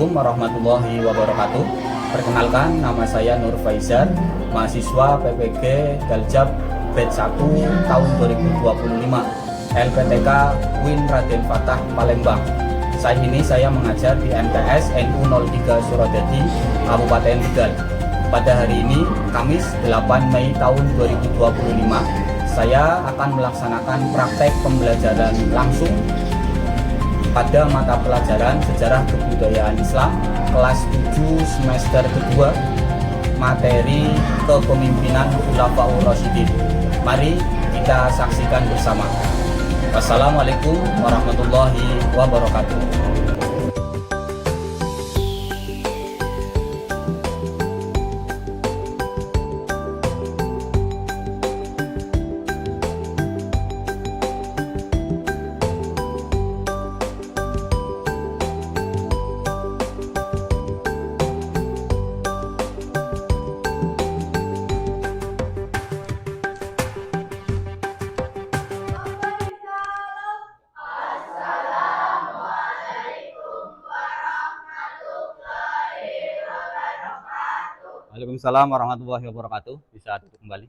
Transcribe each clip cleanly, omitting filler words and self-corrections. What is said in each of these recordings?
Assalamualaikum warahmatullahi wabarakatuh. Perkenalkan, nama saya Nur Faizar, mahasiswa PPG Daljab batch 1 tahun 2025 LPTK UIN Raden Fatah Palembang. Saat ini saya mengajar di MTS NU 03 Suradadi, Kabupaten Tegal. Pada hari ini, Kamis 8 Mei tahun 2025, saya akan melaksanakan praktek pembelajaran langsung pada mata pelajaran Sejarah Kebudayaan Islam kelas 7 semester kedua, materi Kepemimpinan Khulafaur Rasyidin. Mari kita saksikan bersama. Wassalamualaikum warahmatullahi wabarakatuh. Waalaikumsalam warahmatullahi wabarakatuh. Bisa duduk kembali.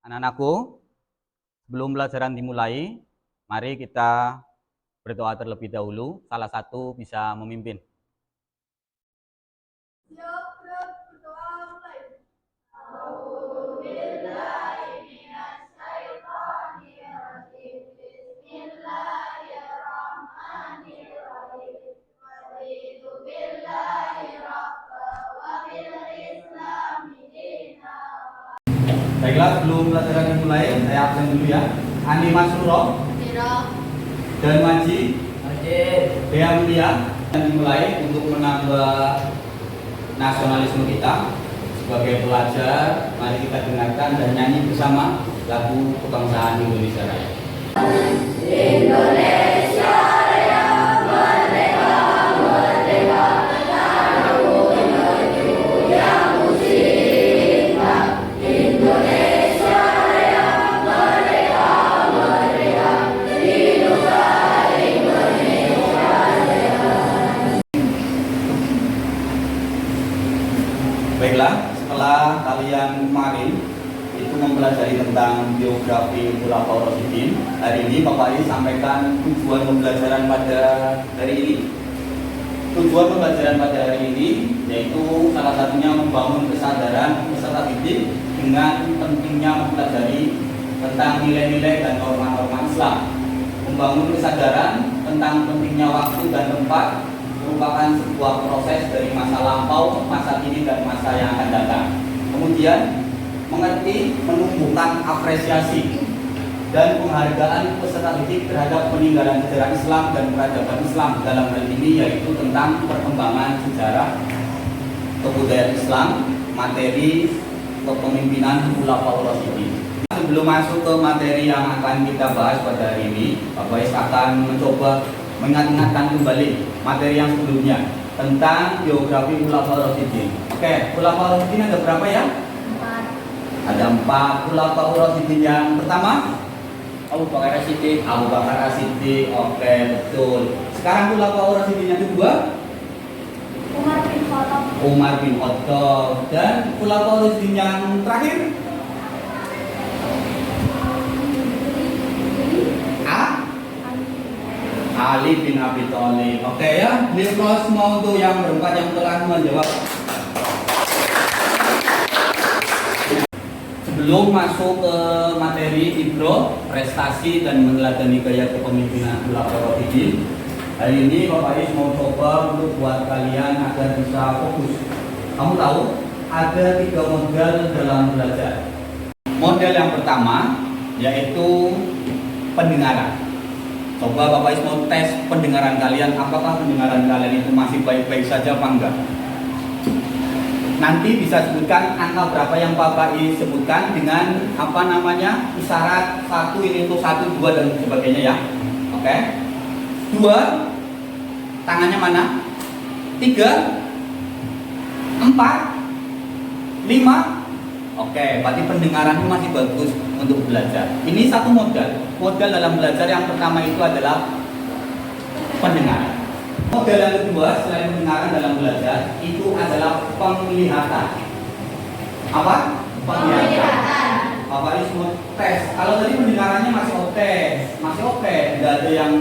Anak-anakku, sebelum pelajaran dimulai, mari kita berdoa terlebih dahulu. Salah satu bisa memimpin. Baiklah, sebelum pelajaran dimulai, saya absen dulu ya. Ani Masuro dan Maji Dea Mulia dan dimulai untuk menambah nasionalisme kita sebagai pelajar. Mari kita dengarkan dan nyanyi bersama lagu kebangsaan Indonesia Raya. Indonesia Raya, merdeka, merdeka, tanahku menuju yang musibah. Indonesia Raya, merdeka, merdeka, hiduplah Indonesia Raya. Baiklah, setelah kalian kemarin itu mempelajari tentang biografi Khulafaur Rasyidin, hari ini Bapak Ibu sampaikan tujuan pembelajaran pada hari ini. Tujuan pembelajaran pada hari ini yaitu salah satunya membangun kesadaran peserta didik dengan pentingnya mempelajari tentang nilai-nilai dan norma-norma Islam. Membangun kesadaran tentang pentingnya waktu dan tempat merupakan sebuah proses dari masa lampau, masa kini, dan masa yang akan datang. Kemudian mengerti, menumbuhkan apresiasi dan penghargaan peserta didik terhadap peninggalan sejarah Islam dan peradaban Islam dalam hal ini yaitu tentang perkembangan sejarah kebudayaan Islam, materi kepemimpinan Khulafaur Rasyidin. Sebelum masuk ke materi yang akan kita bahas pada hari ini, Bapak Is akan mencoba mengingat-ingatkan kembali materi yang sebelumnya tentang biografi Khulafaur Rasyidin. Oke, Khulafaur Rasyidin ada berapa ya? Ada 4 Khulafaur Rasyidin. Yang pertama Abu Bakar As-Siddiq. Abu Bakar As-Siddiq, oke, betul. Sekarang Khulafaur Rasyidin yang kedua Umar bin Khattab. Dan Khulafaur Rasyidin yang terakhir Ali bin Abi Thalib. Oke ya, beliau semua untuk yang berempat yang telah menjawab. Sebelum masuk ke materi Ibro, prestasi dan meneladani gaya kepemimpinan Khulafaur Rasyidin, hari ini Bapak Is mau coba untuk buat kalian agar bisa fokus. Kamu tahu ada 3 model dalam belajar. Model yang pertama yaitu pendengaran. Coba Bapak Is mau tes pendengaran kalian, apakah pendengaran kalian itu masih baik-baik saja apa enggak? Nanti bisa sebutkan angka berapa yang Bapak Is sebutkan dengan apa namanya isyarat 1 ini untuk 1, 2 dan sebagainya ya. Oke. 2, tangannya mana? 3, 4, 5. Oke, berarti pendengarannya masih bagus untuk belajar. Ini satu modal. Modal dalam belajar yang pertama itu adalah pendengaran. Model yang kedua selain pendengaran dalam belajar itu adalah penglihatan. Apa? Penglihatan. Bapak ini semua tes. Kalau tadi pendengarannya masih oke, tidak ada yang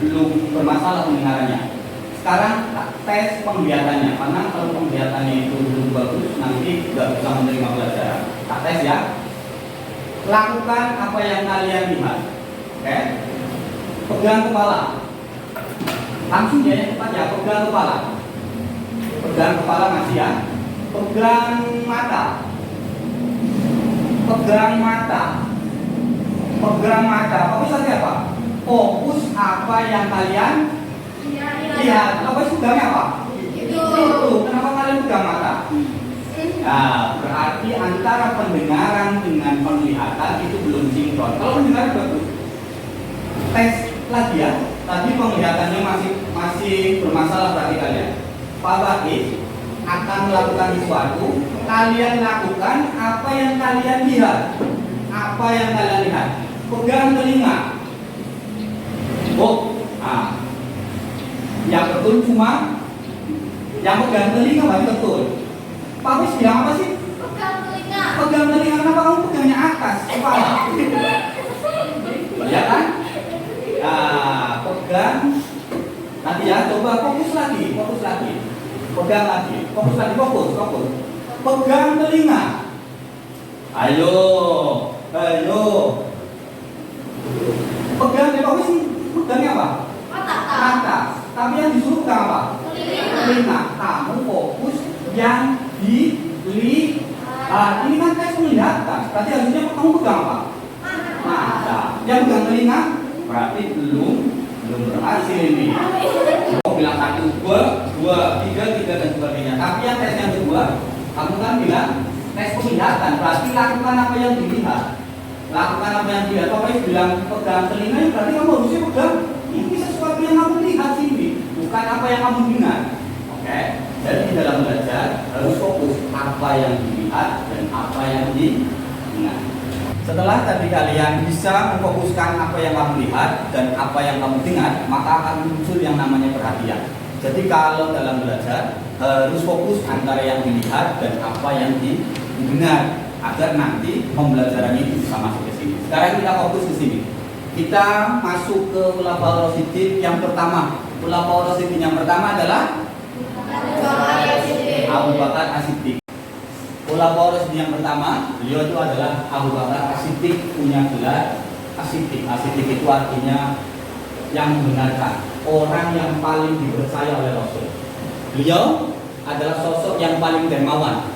belum bermasalah pendengarannya. Sekarang tes penglihatannya, karena kalau penglihatannya itu belum bagus nanti tidak bisa menerima pelajaran. Tak tes ya. Lakukan apa yang kalian lihat. Oke? Pegang kepala. Langsung ya yang cepat ya, pegang kepala. Pegang kepala masih ya. Pegang mata. Pegang mata. Pegang mata. Fokus tadi apa? Fokus apa yang kalian lihat. Apa itu pegangnya apa? Itu. Kenapa kalian pegang mata? Nah, berarti antara pendengaran dengan penglihatan itu belum sinkron. Kalau pendengaran bagus. Tes lagi ya. Tadi penglihatannya masih bermasalah berarti kalian. Pak Bakis akan melakukan sesuatu, kalian lakukan apa yang kalian lihat. Apa yang kalian lihat? Pegang telinga. Nah, yang betul cuma yang pegang telinga berarti betul. Pak Bakis bilang apa sih? Pegang telinga. Pegang telinga. Kenapa kamu pegangnya atas kepala? Ya kan? Nah, pegang. Nanti ya, coba fokus lagi. Pegang lagi, fokus. Pegang telinga. Ayo. Pegang fokus. Pegangnya apa? Mata. Tapi yang disuruh pegang apa? Telinga. Kamu fokus yang dilihat. Ini kan tes penglihatan. Berarti harusnya kamu pegang apa? Mata. Yang pegang telinga berarti belum berhasil ini. Kamu bilang 1, 2, 3 dan sebagainya. Tapi yang tes yang kedua, kamu kan bilang tes penglihatan. Berarti lakukan apa yang dilihat. Pokoknya bilang pegang telinga, berarti kamu harusnya pegang ini sesuatu yang kamu lihat sini, bukan apa yang kamu dengar. Oke? Jadi di dalam belajar harus fokus apa yang dilihat dan apa yang didengar. Setelah tadi kalian bisa memfokuskan apa yang kamu lihat dan apa yang kamu dengar, maka akan muncul yang namanya perhatian. Jadi kalau dalam belajar harus fokus antara yang dilihat dan apa yang didengar agar nanti pembelajaran itu bisa masuk ke sini. Sekarang kita fokus ke sini. Kita masuk ke Khulafaur Rasyidin yang pertama. Khulafaur Rasyidin yang pertama adalah Abu Bakar As-Siddiq. Khulafaur Rasyidin yang pertama, beliau itu adalah Abu Bakar As-Siddiq, punya gelar As-Siddiq. As-Siddiq itu artinya yang membenarkan, orang yang paling dipercaya oleh Rasul. Beliau adalah sosok yang paling dermawan.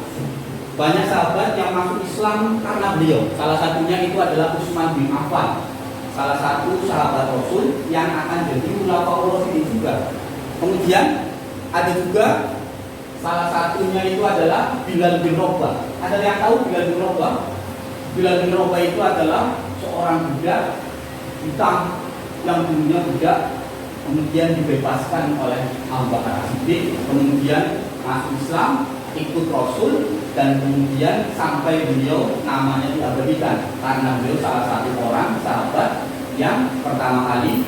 Banyak sahabat yang masuk Islam karena beliau. Salah satunya itu adalah Utsman bin Affan, salah satu sahabat Rasul yang akan jadi Khulafaur Rasyidin juga. Kemudian ada juga salah satunya itu adalah Bilal bin Rabah. Ada yang tahu Bilal bin Rabah? Bilal bin Rabah itu adalah seorang budak hitam yang dulunya budak, kemudian dibebaskan oleh Abu Bakar As-Siddiq, kemudian masuk Islam, ikut Rasul, dan kemudian sampai beliau namanya diabadikan karena beliau salah satu orang sahabat yang pertama kali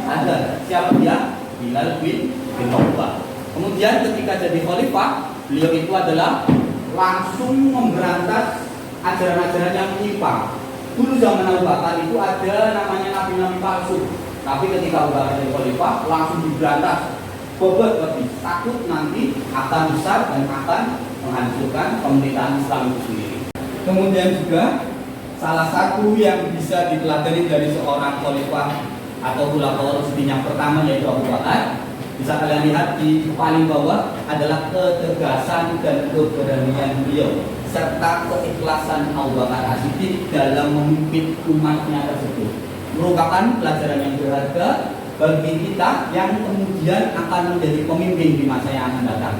ada. Siapa dia? Bilal bin Rabah. Kemudian ketika jadi khalifah, beliau itu adalah langsung memberantas ajaran-ajaran yang menyimpang. Dulu zaman Abu Bakar itu ada namanya nabi-nabi palsu. Tapi ketika Abu Bakar jadi khalifah, langsung diberantas. Bobot lebih takut nanti akan besar dan akan menghancurkan pemerintahan Islam itu sendiri. Kemudian juga salah satu yang bisa diteladani dari seorang khalifah atau Khulafaur Rasyidin yang pertama yaitu Abu Bakar. Bisa kalian lihat di paling bawah adalah ketegasan dan keberanian beliau serta keikhlasan Abu Bakar As-Siddiq dalam memimpin umatnya tersebut. Merupakan pelajaran yang berharga bagi kita yang kemudian akan menjadi pemimpin di masa yang akan datang.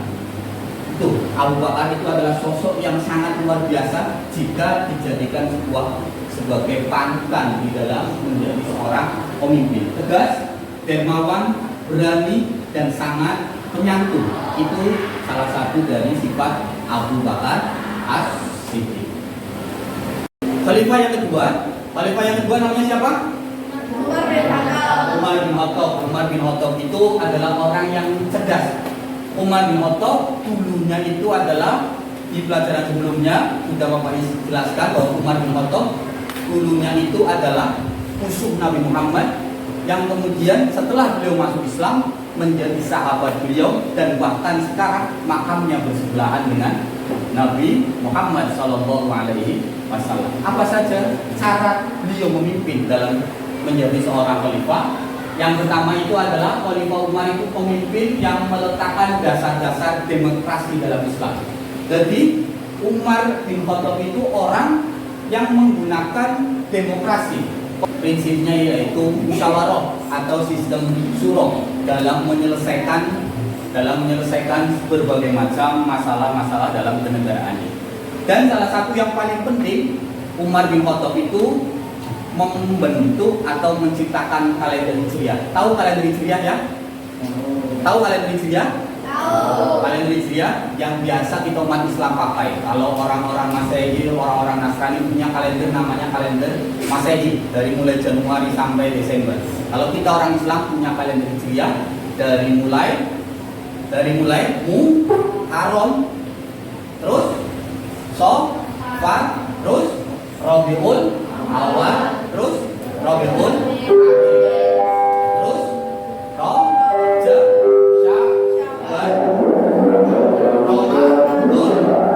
Itu Abu Bakar itu adalah sosok yang sangat luar biasa jika dijadikan sebagai panutan di dalam menjadi seorang pemimpin. Tegas, dermawan, berani, dan sangat penyantun. Itu salah satu dari sifat Abu Bakar As-Siddiq. Khalifah yang kedua namanya siapa? Umar bin Khattab itu adalah orang yang cerdas. Umar bin Khattab dulunya itu adalah, di pelajaran sebelumnya sudah Bapak jelaskan bahwa Umar bin Khattab dulunya itu adalah musuh Nabi Muhammad, yang kemudian setelah beliau masuk Islam menjadi sahabat beliau, dan bahkan sekarang makamnya bersebelahan dengan Nabi Muhammad SAW. Apa saja cara beliau memimpin dalam menjadi seorang khalifah? Yang pertama itu adalah Khalifah Umar itu pemimpin yang meletakkan dasar-dasar demokrasi dalam Islam. Jadi Umar bin Khattab itu orang yang menggunakan demokrasi. Prinsipnya yaitu musyawarah atau sistem syuro dalam menyelesaikan berbagai macam masalah-masalah dalam kenegaraan ini. Dan salah satu yang paling penting, Umar bin Khattab itu membentuk atau menciptakan kalender Hijriah. Tahu kalender Hijriah ya? Tahu kalender Hijriah? Kalender Hijriah yang biasa kita umat Islam pakai. Kalau orang-orang Masehi, orang-orang Nasrani punya kalender namanya kalender Masehi, dari mulai Januari sampai Desember. Kalau kita orang Islam punya kalender Hijriah dari mulai Muharram, terus Shawwal, terus Rabiul Awal, terus Rabiul Akhir, terus Rajab, Sya'ban, Ramadan,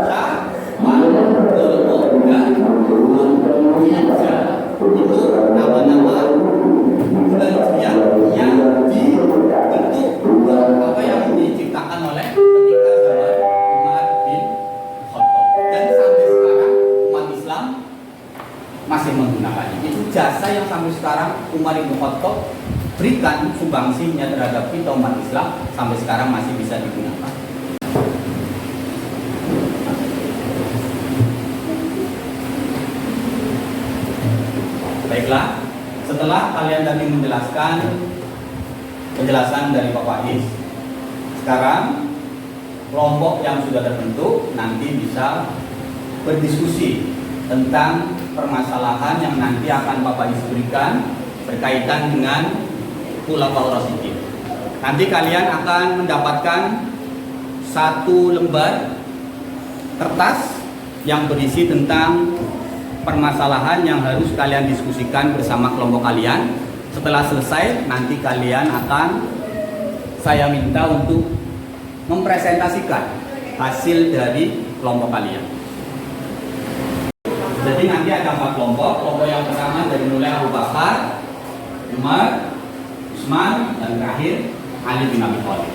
Syawal, Dzulqa'dah, Dzulhijjah. Itu nama-nama bulan Hijriah yang dibentuk, yang diciptakan oleh ketika zaman Umar bin Khattab. Dan sampai sekarang umat Islam masih menggunakannya. Itu jasa yang sampai sekarang Umar bin Khattab berikan sumbangsinya terhadap kita umat Islam, sampai sekarang masih bisa digunakan. Baiklah, setelah kalian tadi menjelaskan penjelasan dari Bapak Is, sekarang kelompok yang sudah terbentuk nanti bisa berdiskusi tentang permasalahan yang nanti akan Bapak Is berikan berkaitan dengan Khulafaur Rasyidin. Nanti kalian akan mendapatkan satu lembar kertas yang berisi tentang permasalahan yang harus kalian diskusikan bersama kelompok kalian. Setelah selesai, nanti kalian akan saya minta untuk mempresentasikan hasil dari kelompok kalian. Jadi nanti ada 4 kelompok. Kelompok yang pertama dari mulai Abu Bakar, Umar, Utsman, dan terakhir Ali bin Abi Thalib.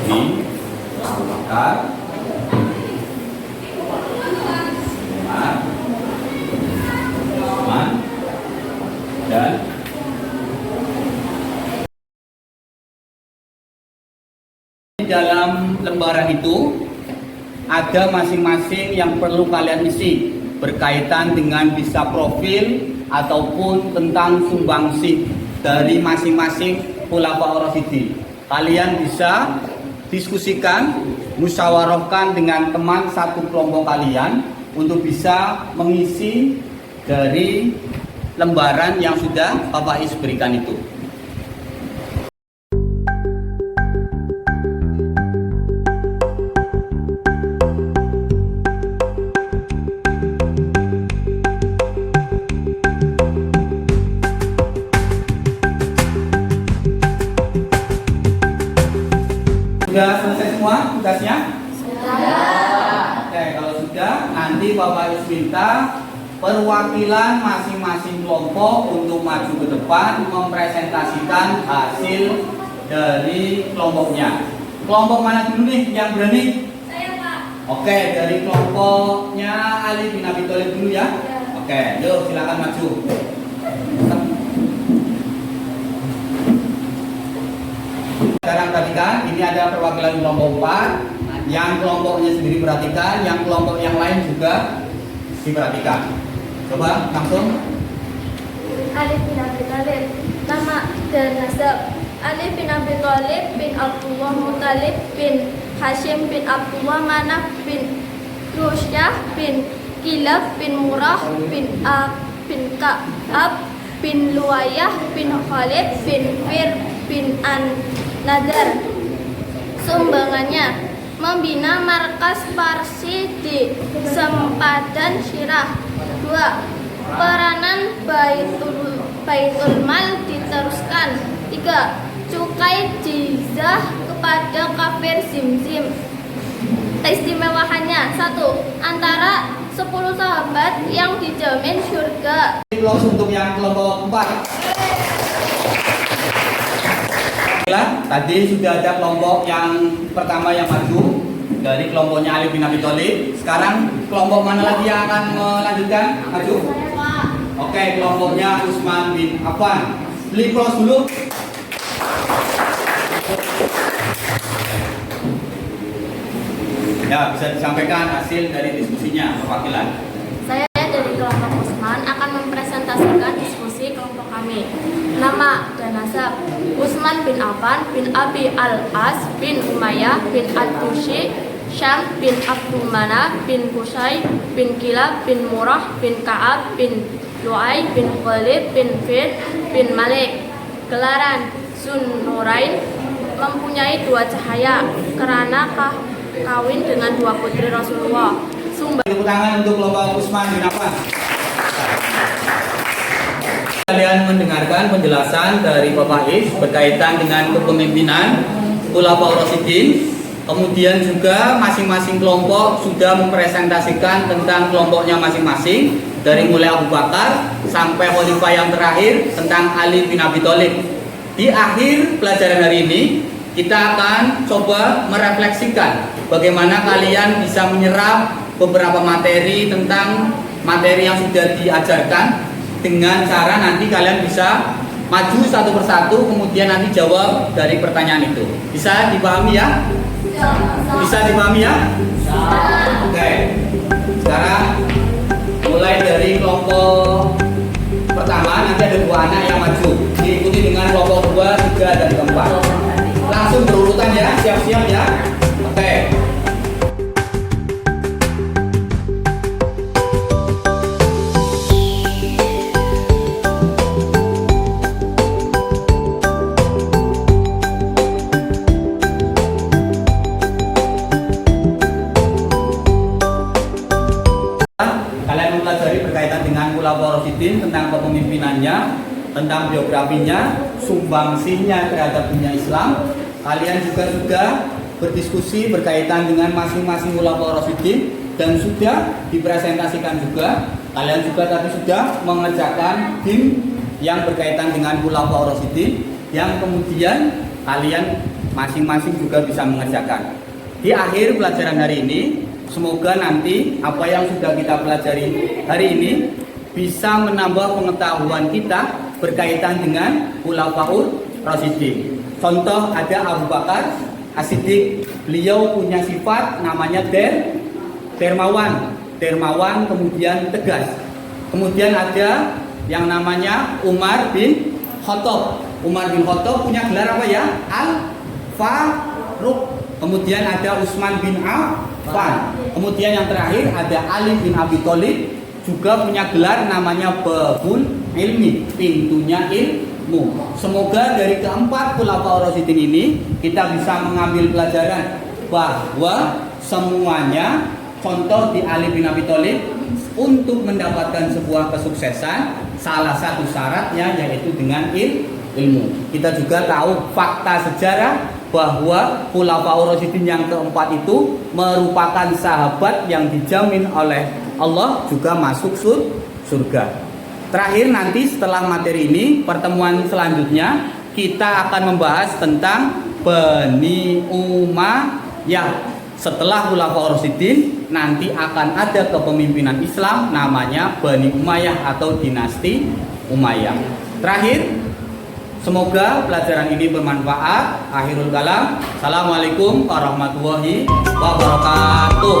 Ini Abu Bakar, Umar, Utsman, dan dalam lembaran itu ada masing-masing yang perlu kalian isi berkaitan dengan bisa profil ataupun tentang sumbangsi dari masing-masing Khulafaur Rasyidin. Kalian bisa diskusikan, musyawarahkan dengan teman satu kelompok kalian untuk bisa mengisi dari lembaran yang sudah Bapak Is berikan itu. Sudah selesai semua tugasnya? Sudah. Oke, kalau sudah, nanti Bapak Is minta perwakilan masing-masing kelompok untuk maju ke depan mempresentasikan hasil dari kelompoknya. Kelompok mana dulu nih yang berani? Saya, Pak. Oke, dari kelompoknya Ali bin Abi Thalib dulu ya. Oke, yuk silakan maju. Sekarang perhatikan, ini ada perwakilan kelompok 4. Yang kelompoknya sendiri perhatikan, yang kelompok yang lain juga diperhatikan. Coba langsung. Ali bin Abi Thalib. Nama dan nasab: Ali bin Abi Thalib bin Abdullah Muttalib bin Hashim bin Abdullah Manaf bin Rusyah bin Kilab bin Murrah bin bin Ka'ab bin Luwayah bin Khalid bin Fir bin An-Nadar. Sumbangannya membina markas Parsi di Sempadan Syirah. 2. Peranan Baitul Mal diteruskan. 3. Cukai jizah kepada kafir Zimzim. Keistimewaannya: 1. Antara 10 sahabat yang dijamin surga. Untuk yang kelompok 4. Tadi sudah ada kelompok yang pertama yang maju dari kelompoknya Ali bin Abi Thalib. Sekarang kelompok mana lagi yang akan melanjutkan maju? Oke, kelompoknya Utsman bin Affan. Beli close dulu. Ya, bisa disampaikan hasil dari diskusinya perwakilan. Saya dari kelompok Utsman akan mempresentasikan diskusi kelompok kami. Nama dan nasab: Utsman bin Affan bin Abi Al-As bin Umayyah bin Al-Tushi, Syam bin Abdul Manaf bin Qusay bin Kilab bin Murrah bin Ka'ab bin Lu'ay bin Khalid bin Fir bin Malik. Gelaran: Zunnurain, mempunyai 2 cahaya karena kawin dengan 2 putri Rasulullah. Tepuk tangan untuk kelompok Utsman bin Affan. Kalian mendengarkan penjelasan dari Bapak Is berkaitan dengan kepemimpinan Khulafaur Rasyidin. Kemudian juga masing-masing kelompok sudah mempresentasikan tentang kelompoknya masing-masing, dari mulai Abu Bakar sampai khalifah yang terakhir tentang Ali bin Abi Thalib. Di akhir pelajaran hari ini kita akan coba merefleksikan bagaimana kalian bisa menyerap beberapa materi tentang materi yang sudah diajarkan, dengan cara nanti kalian bisa maju satu persatu kemudian nanti jawab dari pertanyaan itu. Bisa dipahami ya? Bisa dipahami ya? Oke. Sekarang mulai dari kelompok pertama, nanti ada 2 anak yang maju, diikuti dengan kelompok 2, 3, dan 4. Langsung berurutan ya, siap-siap ya. Oke. Kalian mempelajari berkaitan dengan Khulafaur Rasyidin, tentang kepemimpinannya, tentang biografinya, sumbangsihnya terhadap dunia Islam. Kalian juga sudah berdiskusi berkaitan dengan masing-masing Khulafaur Rasyidin dan sudah dipresentasikan juga. Kalian juga tadi sudah mengerjakan tim yang berkaitan dengan Khulafaur Rasyidin, yang kemudian kalian masing-masing juga bisa mengerjakan. Di akhir pelajaran hari ini, semoga nanti apa yang sudah kita pelajari hari ini bisa menambah pengetahuan kita berkaitan dengan Khulafaur Rasyidin. Contoh, ada Abu Bakar As-Siddiq, beliau punya sifat namanya dermawan, kemudian tegas. Kemudian ada yang namanya Umar bin Khattab. Umar bin Khattab punya gelar apa ya? Al-Faruq. Kemudian ada Utsman bin Affan. Kemudian yang terakhir ada Ali bin Abi Thalib, juga punya gelar namanya Babul Ilmi, pintunya ilmu. Semoga dari keempat Khulafaur Rasyidin ini kita bisa mengambil pelajaran bahwa semuanya, contoh di Ali bin Abi Thalib, untuk mendapatkan sebuah kesuksesan salah satu syaratnya yaitu dengan ilmu. Kita juga tahu fakta sejarah bahwa Khulafaur Rasyidin yang keempat itu merupakan sahabat yang dijamin oleh Allah juga masuk surga. Terakhir, nanti setelah materi ini, pertemuan selanjutnya kita akan membahas tentang Bani Umayyah. Setelah Khulafaur Rasyidin, nanti akan ada kepemimpinan Islam namanya Bani Umayyah atau dinasti Umayyah. Terakhir, semoga pelajaran ini bermanfaat. Akhirul kalam. Assalamualaikum warahmatullahi wabarakatuh.